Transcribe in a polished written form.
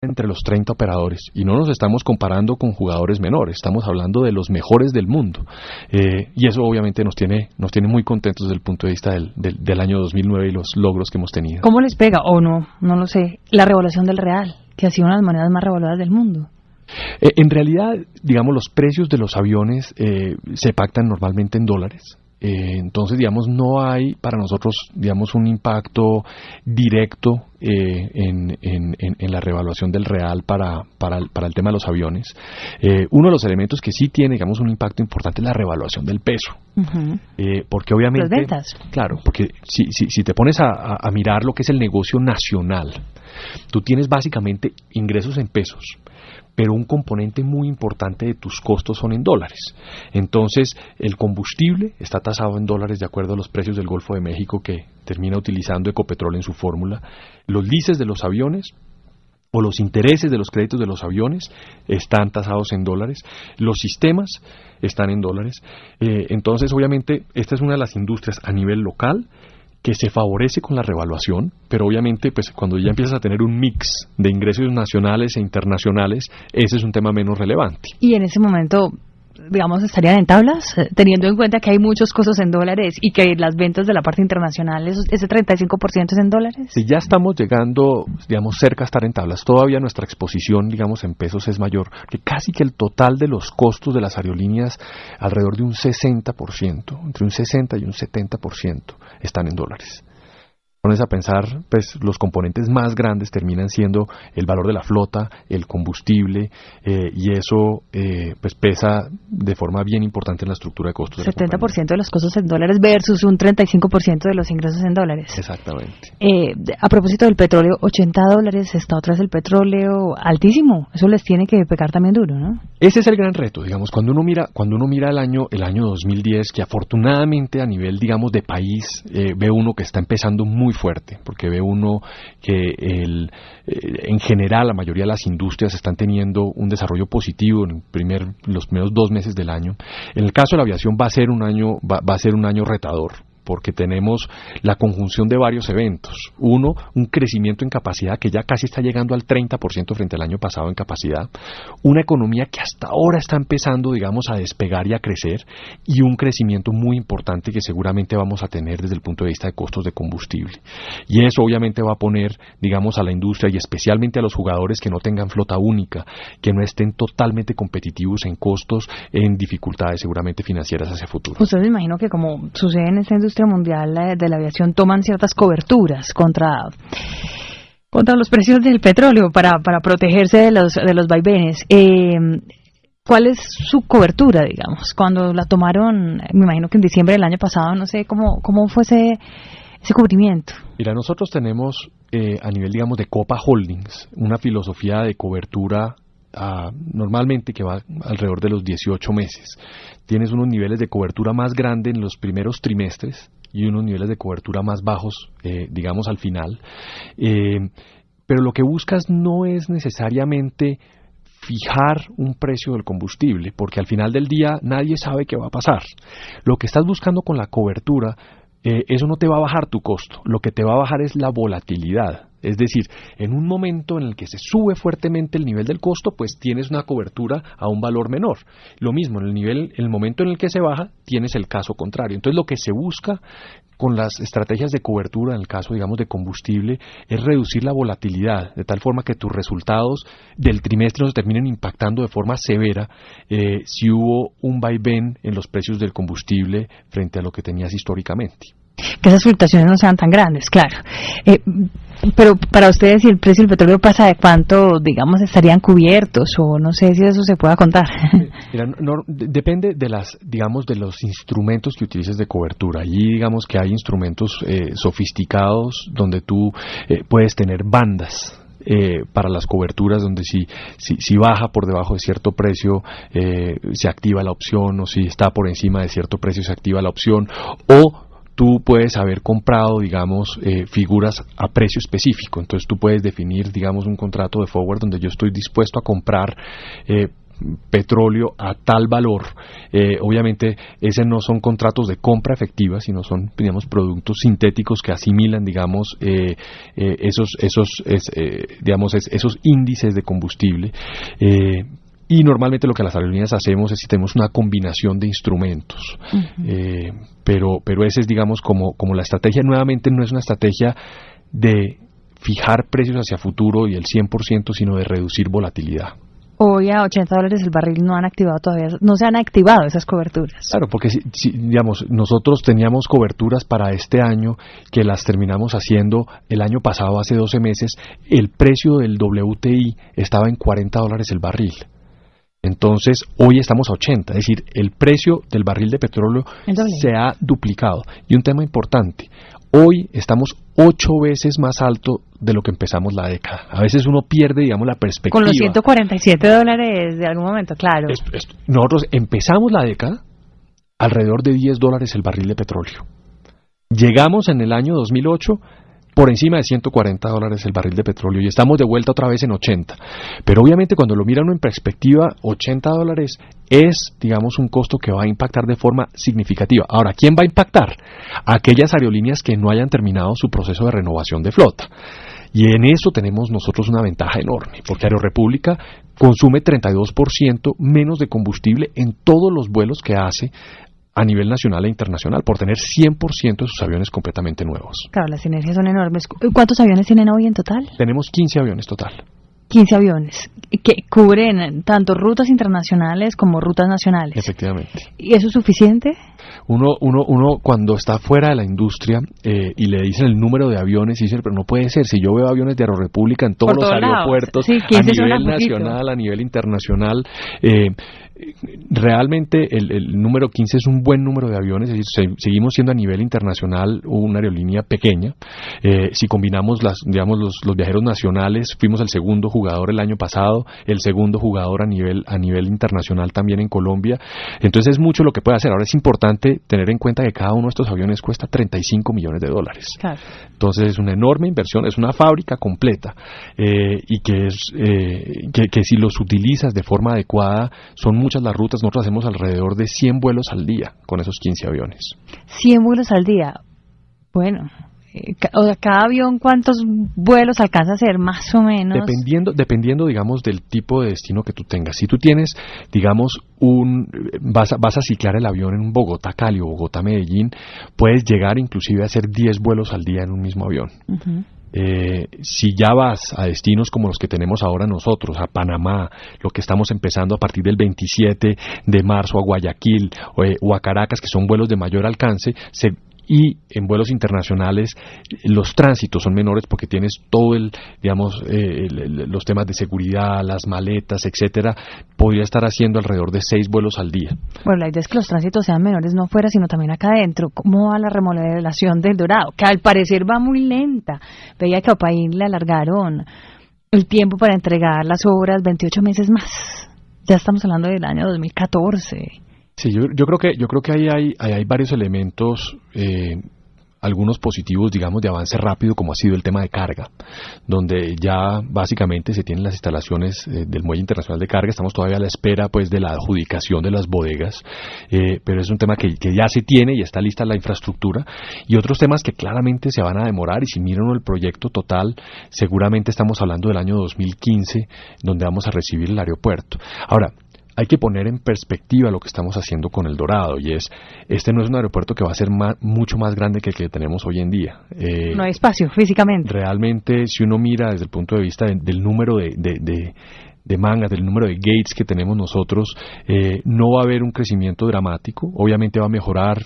entre los 30 operadores, y no nos estamos comparando con jugadores menores, estamos hablando de los mejores del mundo, y eso obviamente nos tiene muy contentos desde el punto de vista del año 2009 y los logros que hemos tenido. ¿Cómo les pega, o no lo sé, la revaluación del real, que ha sido una de las monedas más revaluadas del mundo? En realidad, digamos, los precios de los aviones se pactan normalmente en dólares. Entonces, digamos, no hay para nosotros, digamos, un impacto directo en la revaluación del real para el tema de los aviones. Uno de los elementos que sí tiene, digamos, un impacto importante es la revaluación del peso. Uh-huh. Porque obviamente... Las ventas. Claro, porque si te pones a mirar lo que es el negocio nacional, tú tienes básicamente ingresos en pesos, pero un componente muy importante de tus costos son en dólares. Entonces, el combustible está tasado en dólares de acuerdo a los precios del Golfo de México que termina utilizando Ecopetrol en su fórmula. Los leases de los aviones o los intereses de los créditos de los aviones están tasados en dólares. Los sistemas están en dólares. Entonces, obviamente, esta es una de las industrias a nivel local que se favorece con la revaluación, pero obviamente pues cuando ya empiezas a tener un mix de ingresos nacionales e internacionales, ese es un tema menos relevante. Y en ese momento, digamos, ¿estarían en tablas? Teniendo en cuenta que hay muchos costos en dólares y que las ventas de la parte internacional, ese 35% es en dólares. Si ya estamos llegando, digamos, cerca a estar en tablas, todavía nuestra exposición, digamos, en pesos es mayor, que casi que el total de los costos de las aerolíneas, alrededor de un 60%, entre un 60 y un 70%, están en dólares. Pones a pensar, pues los componentes más grandes terminan siendo el valor de la flota, el combustible, y eso pues pesa de forma bien importante en la estructura de costos. 70% de los costos en dólares versus un 35% de los ingresos en dólares. Exactamente. A propósito del petróleo, $80 está otra vez el petróleo altísimo. Eso les tiene que pegar también duro, ¿no? Ese es el gran reto, digamos, cuando uno mira el año 2010, que afortunadamente a nivel, digamos, de país, ve uno que está empezando muy fuerte, porque ve uno que en general la mayoría de las industrias están teniendo un desarrollo positivo en los primeros 2 meses del año. En el caso de la aviación va a ser un año retador, porque tenemos la conjunción de varios eventos. Uno, un crecimiento en capacidad que ya casi está llegando al 30% frente al año pasado en capacidad. Una economía que hasta ahora está empezando, digamos, a despegar y a crecer. Y un crecimiento muy importante que seguramente vamos a tener desde el punto de vista de costos de combustible. Y eso obviamente va a poner, digamos, a la industria y especialmente a los jugadores que no tengan flota única, que no estén totalmente competitivos en costos, en dificultades seguramente financieras hacia futuro. Ustedes me imagino que como sucede en esta industria mundial de la aviación, toman ciertas coberturas contra los precios del petróleo para protegerse de los vaivenes. ¿Cuál es su cobertura, digamos? Cuando la tomaron, me imagino que en diciembre del año pasado, no sé cómo fue ese cubrimiento. Mira, nosotros tenemos a nivel, digamos, de Copa Holdings una filosofía de cobertura normalmente que va alrededor de los 18 meses. Tienes unos niveles de cobertura más grandes en los primeros trimestres y unos niveles de cobertura más bajos, digamos, al final. Pero lo que buscas no es necesariamente fijar un precio del combustible, porque al final del día nadie sabe qué va a pasar. Lo que estás buscando con la cobertura, eso no te va a bajar tu costo, lo que te va a bajar es la volatilidad. Es decir, en un momento en el que se sube fuertemente el nivel del costo, pues tienes una cobertura a un valor menor. Lo mismo, en el momento en el que se baja, tienes el caso contrario. Entonces, lo que se busca con las estrategias de cobertura, en el caso, digamos, de combustible, es reducir la volatilidad, de tal forma que tus resultados del trimestre no se terminen impactando de forma severa si hubo un vaivén en los precios del combustible frente a lo que tenías históricamente. Que esas fluctuaciones no sean tan grandes, claro. Pero para ustedes, si el precio del petróleo pasa de cuánto, digamos, estarían cubiertos, o no sé si eso se pueda contar. Mira, depende de los instrumentos que utilices de cobertura. Allí, digamos, que hay instrumentos sofisticados donde tú puedes tener bandas para las coberturas, donde si baja por debajo de cierto precio se activa la opción, o si está por encima de cierto precio se activa la opción, o tú puedes haber comprado, digamos, figuras a precio específico. Entonces tú puedes definir, digamos, un contrato de forward donde yo estoy dispuesto a comprar petróleo a tal valor. Obviamente, ese no son contratos de compra efectiva, sino son, digamos, productos sintéticos que asimilan, digamos, esos índices de combustible. Y normalmente lo que las aerolíneas hacemos es si tenemos una combinación de instrumentos. Pero ese es, digamos, como la estrategia. Nuevamente no es una estrategia de fijar precios hacia futuro y el 100%, sino de reducir volatilidad. Hoy a $80 el barril no se han activado esas coberturas. Claro, porque si digamos, nosotros teníamos coberturas para este año que las terminamos haciendo el año pasado, hace 12 meses, el precio del WTI estaba en $40 el barril. Entonces, hoy estamos a 80, es decir, el precio del barril de petróleo se ha duplicado. Y un tema importante, hoy estamos 8 veces más alto de lo que empezamos la década. A veces uno pierde, digamos, la perspectiva. Con los $147 de algún momento, claro. Nosotros empezamos la década alrededor de $10 el barril de petróleo. Llegamos en el año 2008 por encima de $140 el barril de petróleo y estamos de vuelta otra vez en 80. Pero obviamente cuando lo mira uno en perspectiva, $80 es, digamos, un costo que va a impactar de forma significativa. Ahora, ¿quién va a impactar? Aquellas aerolíneas que no hayan terminado su proceso de renovación de flota. Y en eso tenemos nosotros una ventaja enorme, porque Aerorepública consume 32% menos de combustible en todos los vuelos que hace a nivel nacional e internacional, por tener 100% de sus aviones completamente nuevos. Claro, las sinergias son enormes. ¿Cuántos aviones tienen hoy en total? Tenemos 15 aviones total. 15 aviones, que cubren tanto rutas internacionales como rutas nacionales. Efectivamente. ¿Y eso es suficiente? Uno cuando está fuera de la industria y le dicen el número de aviones, y dice, pero no puede ser, si yo veo aviones de Aerorepública en todos los aeropuertos, sí, a nivel nacional, a nivel internacional, realmente el número 15 es un buen número de aviones, es decir, seguimos siendo a nivel internacional una aerolínea pequeña. Si combinamos los viajeros nacionales, fuimos el segundo jugador el año pasado, el segundo jugador a nivel internacional también en Colombia. Entonces es mucho lo que puede hacer. Ahora es importante tener en cuenta que cada uno de estos aviones cuesta $35 millones. Claro. Entonces es una enorme inversión, es una fábrica completa y que si los utilizas de forma adecuada, son muchas las rutas. Nosotros hacemos alrededor de 100 vuelos al día con esos 15 aviones. 100 vuelos al día. Bueno, cada avión, ¿cuántos vuelos alcanza a hacer más o menos? Dependiendo, digamos, del tipo de destino que tú tengas. Si tú tienes, digamos, vas a ciclar el avión en un Bogotá-Cali o Bogotá-Medellín, puedes llegar inclusive a hacer 10 vuelos al día en un mismo avión. Uh-huh. Si ya vas a destinos como los que tenemos ahora nosotros, a Panamá, lo que estamos empezando a partir del 27 de marzo a Guayaquil o a Caracas, que son vuelos de mayor alcance, y en vuelos internacionales los tránsitos son menores porque tienes todo los temas de seguridad, las maletas, etcétera. Podría estar haciendo alrededor de 6 vuelos al día. Bueno, la idea es que los tránsitos sean menores no afuera, sino también acá adentro. ¿Cómo va la remodelación del Dorado? Que al parecer va muy lenta. Veía que a Opaín le alargaron el tiempo para entregar las obras 28 meses más. Ya estamos hablando del año 2014. Sí, yo creo que ahí hay varios elementos, algunos positivos, digamos, de avance rápido, como ha sido el tema de carga, donde ya básicamente se tienen las instalaciones del Muelle Internacional de Carga. Estamos todavía a la espera, pues, de la adjudicación de las bodegas, pero es un tema que ya se tiene y está lista la infraestructura, y otros temas que claramente se van a demorar, y si miran el proyecto total, seguramente estamos hablando del año 2015, donde vamos a recibir el aeropuerto. Ahora, hay que poner en perspectiva lo que estamos haciendo con el Dorado, y este no es un aeropuerto que va a ser mucho más grande que el que tenemos hoy en día. No hay espacio físicamente. Realmente, si uno mira desde el punto de vista del número de mangas, del número de gates que tenemos nosotros, no va a haber un crecimiento dramático. Obviamente va a mejorar